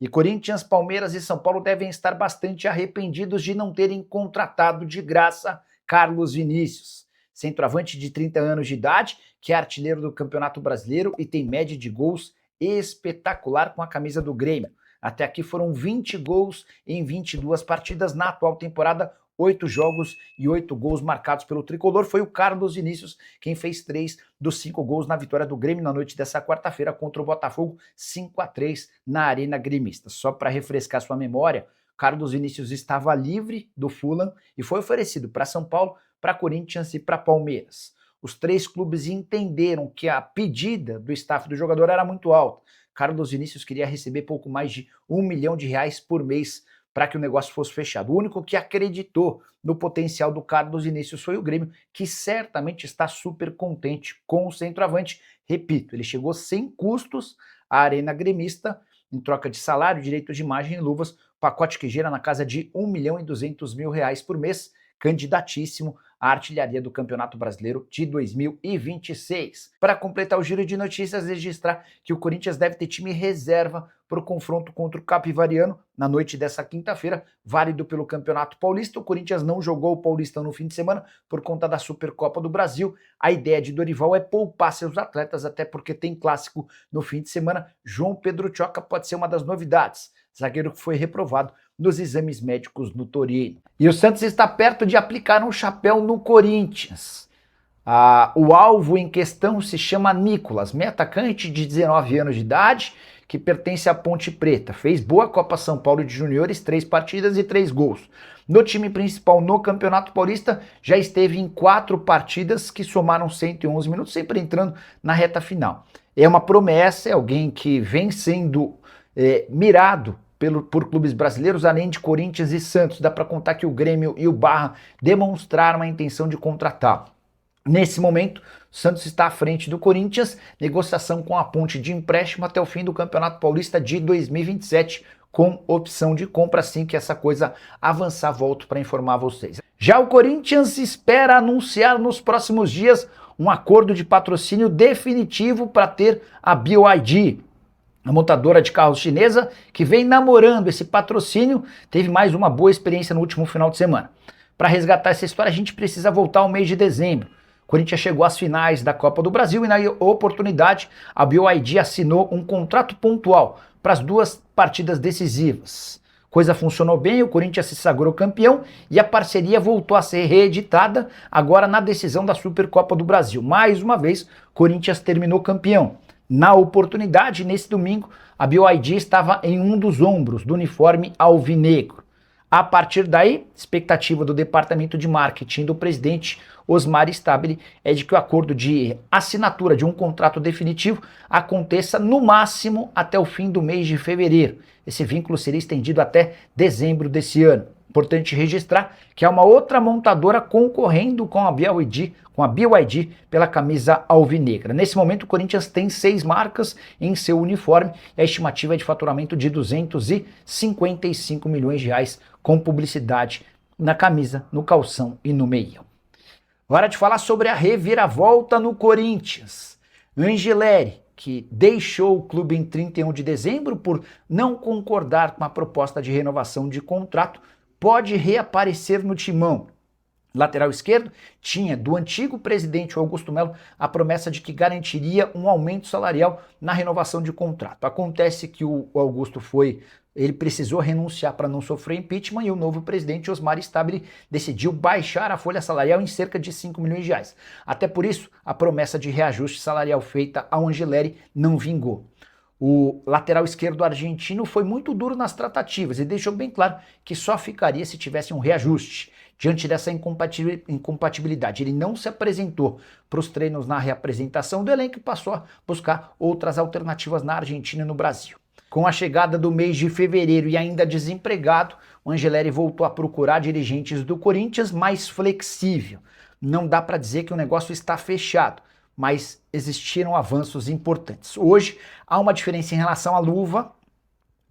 E Corinthians, Palmeiras e São Paulo devem estar bastante arrependidos de não terem contratado de graça Carlos Vinícius, centroavante de 30 anos de idade, que é artilheiro do Campeonato Brasileiro e tem média de gols espetacular com a camisa do Grêmio. Até aqui foram 20 gols em 22 partidas na atual temporada, 8 jogos e 8 gols marcados pelo tricolor. Foi o Carlos Vinícius quem fez 3 dos 5 gols na vitória do Grêmio na noite dessa quarta-feira contra o Botafogo, 5-3 na Arena Gremista. Só para refrescar sua memória, Carlos Vinícius estava livre do Fulham e foi oferecido para São Paulo, para Corinthians e para Palmeiras. Os 3 clubes entenderam que a pedida do staff do jogador era muito alta. Carlos Vinícius queria receber pouco mais de R$1 milhão por mês para que o negócio fosse fechado. O único que acreditou no potencial do Carlos Vinícius foi o Grêmio, que certamente está super contente com o centroavante. Repito, ele chegou sem custos à Arena Gremista, em troca de salário, direito de imagem e luvas, pacote que gira na casa de R$1.200.000 por mês, candidatíssimo à artilharia do Campeonato Brasileiro de 2026. Para completar o giro de notícias, registrar que o Corinthians deve ter time reserva para o confronto contra o Capivariano na noite dessa quinta-feira, válido pelo Campeonato Paulista. O Corinthians não jogou o Paulistão no fim de semana por conta da Supercopa do Brasil. A ideia de Dorival é poupar seus atletas, até porque tem clássico no fim de semana. João Pedro Tchoca pode ser uma das novidades, zagueiro que foi reprovado nos exames médicos no Torino. E o Santos está perto de aplicar um chapéu no Corinthians. O alvo em questão se chama Nicolas, meio atacante de 19 anos de idade, que pertence à Ponte Preta. Fez boa Copa São Paulo de Juniores, 3 partidas e 3 gols. No time principal no Campeonato Paulista, já esteve em 4 partidas que somaram 111 minutos, sempre entrando na reta final. É uma promessa, é alguém que vem sendo mirado por clubes brasileiros, além de Corinthians e Santos. Dá para contar que o Grêmio e o Barra demonstraram a intenção de contratá-lo. Nesse momento, o Santos está à frente do Corinthians, negociação com a Ponte de empréstimo até o fim do Campeonato Paulista de 2027, com opção de compra. Assim que essa coisa avançar, volto para informar vocês. Já o Corinthians espera anunciar nos próximos dias um acordo de patrocínio definitivo para ter a BYD, a montadora de carros chinesa, que vem namorando esse patrocínio, teve mais uma boa experiência no último final de semana. Para resgatar essa história, a gente precisa voltar ao mês de dezembro. O Corinthians chegou às finais da Copa do Brasil e na oportunidade a BYD assinou um contrato pontual para as 2 partidas decisivas. Coisa funcionou bem, o Corinthians se sagrou campeão e a parceria voltou a ser reeditada agora na decisão da Supercopa do Brasil. Mais uma vez, o Corinthians terminou campeão. Na oportunidade, nesse domingo, a BYD estava em um dos ombros do uniforme alvinegro. A partir daí, expectativa do departamento de marketing do presidente Osmar Stabile é de que o acordo de assinatura de um contrato definitivo aconteça no máximo até o fim do mês de fevereiro. Esse vínculo seria estendido até dezembro desse ano. Importante registrar que há uma outra montadora concorrendo com a BYD pela camisa alvinegra. Nesse momento, o Corinthians tem 6 marcas em seu uniforme e a estimativa é de faturamento de R$255 milhões com publicidade na camisa, no calção e no meião. Hora de falar sobre a reviravolta no Corinthians. Angeleri, que deixou o clube em 31 de dezembro por não concordar com a proposta de renovação de contrato, pode reaparecer no timão. Lateral esquerdo tinha do antigo presidente Augusto Melo a promessa de que garantiria um aumento salarial na renovação de contrato. Acontece que o Augusto ele precisou renunciar para não sofrer impeachment e o novo presidente Osmar Stabile decidiu baixar a folha salarial em cerca de R$5 milhões. Até por isso, a promessa de reajuste salarial feita ao Angeleri não vingou. O lateral esquerdo argentino foi muito duro nas tratativas e deixou bem claro que só ficaria se tivesse um reajuste. Diante dessa incompatibilidade, ele não se apresentou para os treinos na reapresentação do elenco e passou a buscar outras alternativas na Argentina e no Brasil. Com a chegada do mês de fevereiro e ainda desempregado, o Angeleri voltou a procurar dirigentes do Corinthians mais flexível. Não dá para dizer que o negócio está fechado, mas existiram avanços importantes. Hoje há uma diferença em relação à luva,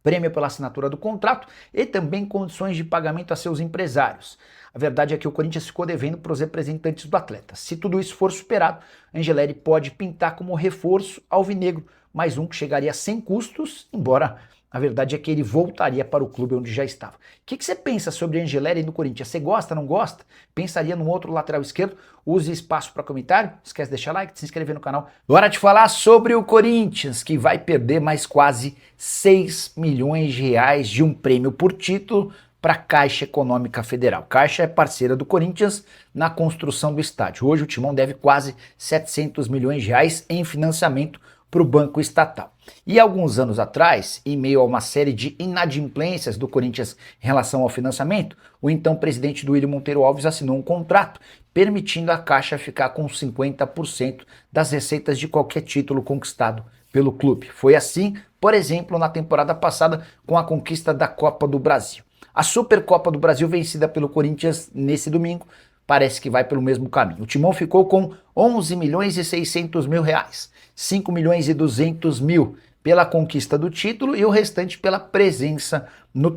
prêmio pela assinatura do contrato e também condições de pagamento a seus empresários. A verdade é que o Corinthians ficou devendo para os representantes do atleta. Se tudo isso for superado, Angeleri pode pintar como reforço alvinegro, mais um que chegaria sem custos, embora A verdade é que ele voltaria para o clube onde já estava. O que você pensa sobre Angelelli no Corinthians? Você gosta, não gosta? Pensaria num outro lateral esquerdo? Use espaço para comentário. Esquece de deixar like, de se inscrever no canal. Hora de falar sobre o Corinthians, que vai perder mais quase 6 milhões de reais de um prêmio por título para a Caixa Econômica Federal. Caixa é parceira do Corinthians na construção do estádio. Hoje o Timão deve quase 700 milhões de reais em financiamento para o banco estatal. E alguns anos atrás, em meio a uma série de inadimplências do Corinthians em relação ao financiamento, o então presidente Duílio Monteiro Alves assinou um contrato permitindo a Caixa ficar com 50% das receitas de qualquer título conquistado pelo clube. Foi assim, por exemplo, na temporada passada com a conquista da Copa do Brasil. A Supercopa do Brasil, vencida pelo Corinthians nesse domingo, parece que vai pelo mesmo caminho. O Timão ficou com 11 milhões e 600 mil reais, 5 milhões e 200 mil pela conquista do título e o restante pela presença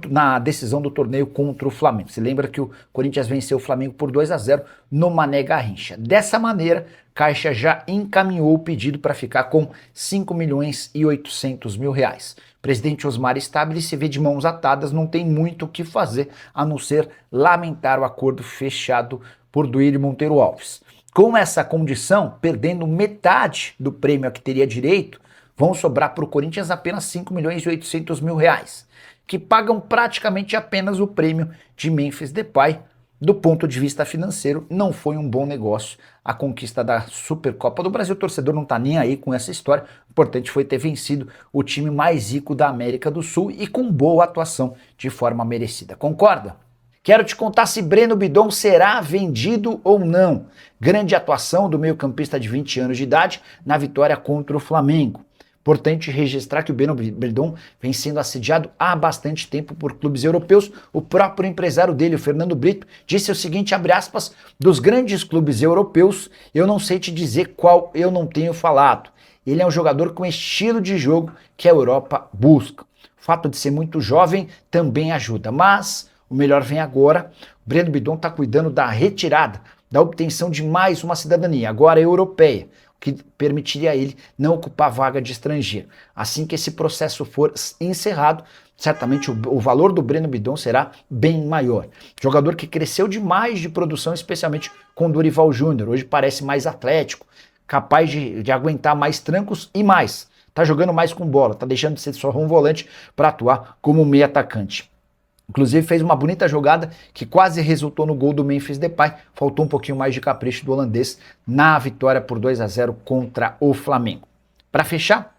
na decisão do torneio contra o Flamengo. Se lembra que o Corinthians venceu o Flamengo por 2-0 no Mané Garrincha. Dessa maneira, Caixa já encaminhou o pedido para ficar com 5 milhões e 800 mil reais. O presidente Osmar Stabile se vê de mãos atadas, não tem muito o que fazer a não ser lamentar o acordo fechado por Duílio Monteiro Alves. Com essa condição, perdendo metade do prêmio a que teria direito, vão sobrar para o Corinthians apenas 5 milhões e 800 mil reais, que pagam praticamente apenas o prêmio de Memphis Depay. Do ponto de vista financeiro, não foi um bom negócio a conquista da Supercopa do Brasil. O torcedor não está nem aí com essa história. O importante foi ter vencido o time mais rico da América do Sul e com boa atuação de forma merecida. Concorda? Quero te contar se Breno Bidon será vendido ou não. Grande atuação do meio-campista de 20 anos de idade na vitória contra o Flamengo. Importante registrar que o Breno Bidon vem sendo assediado há bastante tempo por clubes europeus. O próprio empresário dele, o Fernando Brito, disse o seguinte, abre aspas, dos grandes clubes europeus, eu não sei te dizer qual eu não tenho falado. Ele é um jogador com estilo de jogo que a Europa busca. O fato de ser muito jovem também ajuda, mas o melhor vem agora. O Breno Bidon está cuidando da retirada, da obtenção de mais uma cidadania, agora europeia, que permitiria a ele não ocupar vaga de estrangeiro. Assim que esse processo for encerrado, certamente o valor do Breno Bidon será bem maior. Jogador que cresceu demais de produção, especialmente com o Dorival Júnior. Hoje parece mais atlético, capaz de aguentar mais trancos e mais. Tá jogando mais com bola, tá deixando de ser só um volante para atuar como meio atacante. Inclusive fez uma bonita jogada que quase resultou no gol do Memphis Depay. Faltou um pouquinho mais de capricho do holandês na vitória por 2-0 contra o Flamengo. Para fechar,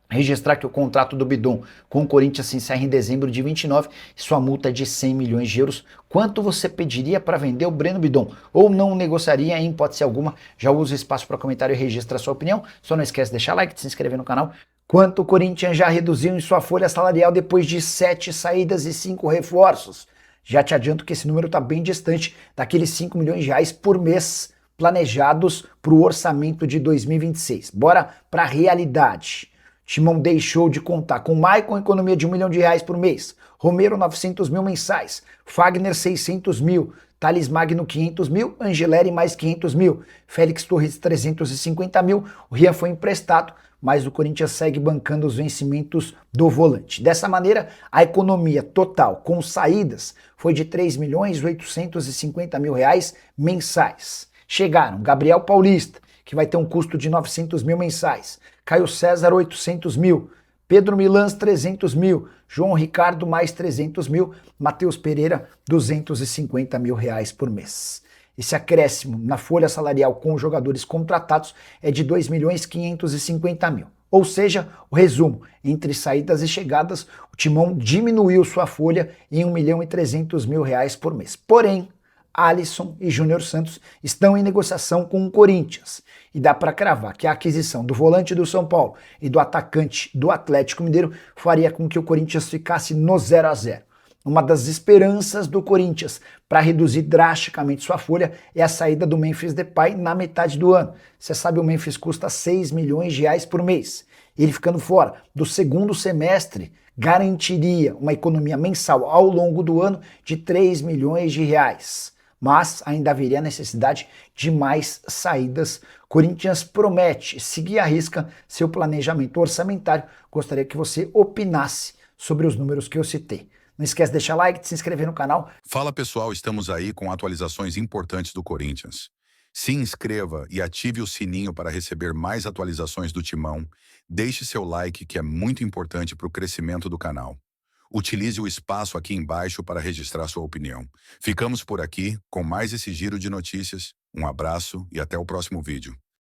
registrar que o contrato do Bidon com o Corinthians se encerra em dezembro de 29 e sua multa é de 100 milhões de euros. Quanto você pediria para vender o Breno Bidon? Ou não negociaria em hipótese alguma? Já usa o espaço para comentário e registra a sua opinião. Só não esquece de deixar like, de se inscrever no canal. Quanto o Corinthians já reduziu em sua folha salarial depois de 7 saídas e 5 reforços? Já te adianto que esse número está bem distante daqueles 5 milhões de reais por mês planejados para o orçamento de 2026. Bora para a realidade. Timão deixou de contar com Maicon, economia de 1 milhão de reais por mês, Romero 900 mil mensais, Fagner 600 mil, Thales Magno 500 mil, Angelelli mais 500 mil, Félix Torres 350 mil, o Rian foi emprestado, mas o Corinthians segue bancando os vencimentos do volante. Dessa maneira, a economia total com saídas foi de 3 milhões 850 mil reais mensais. Chegaram Gabriel Paulista, que vai ter um custo de 900 mil mensais, Caio César 800 mil, Pedro Milans 300 mil, João Ricardo mais 300 mil, Matheus Pereira 250 mil reais por mês. Esse acréscimo na folha salarial com os jogadores contratados é de 2 milhões 550 mil. Ou seja, o resumo, entre saídas e chegadas, o Timão diminuiu sua folha em 1 milhão e 300 mil reais por mês. Porém, Alisson e Júnior Santos estão em negociação com o Corinthians. E dá para cravar que a aquisição do volante do São Paulo e do atacante do Atlético Mineiro faria com que o Corinthians ficasse no 0-0. Uma das esperanças do Corinthians para reduzir drasticamente sua folha é a saída do Memphis Depay na metade do ano. Você sabe, o Memphis custa 6 milhões de reais por mês. Ele ficando fora do segundo semestre garantiria uma economia mensal ao longo do ano de 3 milhões de reais. Mas ainda haveria a necessidade de mais saídas. Corinthians promete seguir à risca seu planejamento orçamentário. Gostaria que você opinasse sobre os números que eu citei. Não esquece de deixar like, de se inscrever no canal. Fala pessoal, estamos aí com atualizações importantes do Corinthians. Se inscreva e ative o sininho para receber mais atualizações do Timão. Deixe seu like, que é muito importante para o crescimento do canal. Utilize o espaço aqui embaixo para registrar sua opinião. Ficamos por aqui com mais esse giro de notícias. Um abraço e até o próximo vídeo.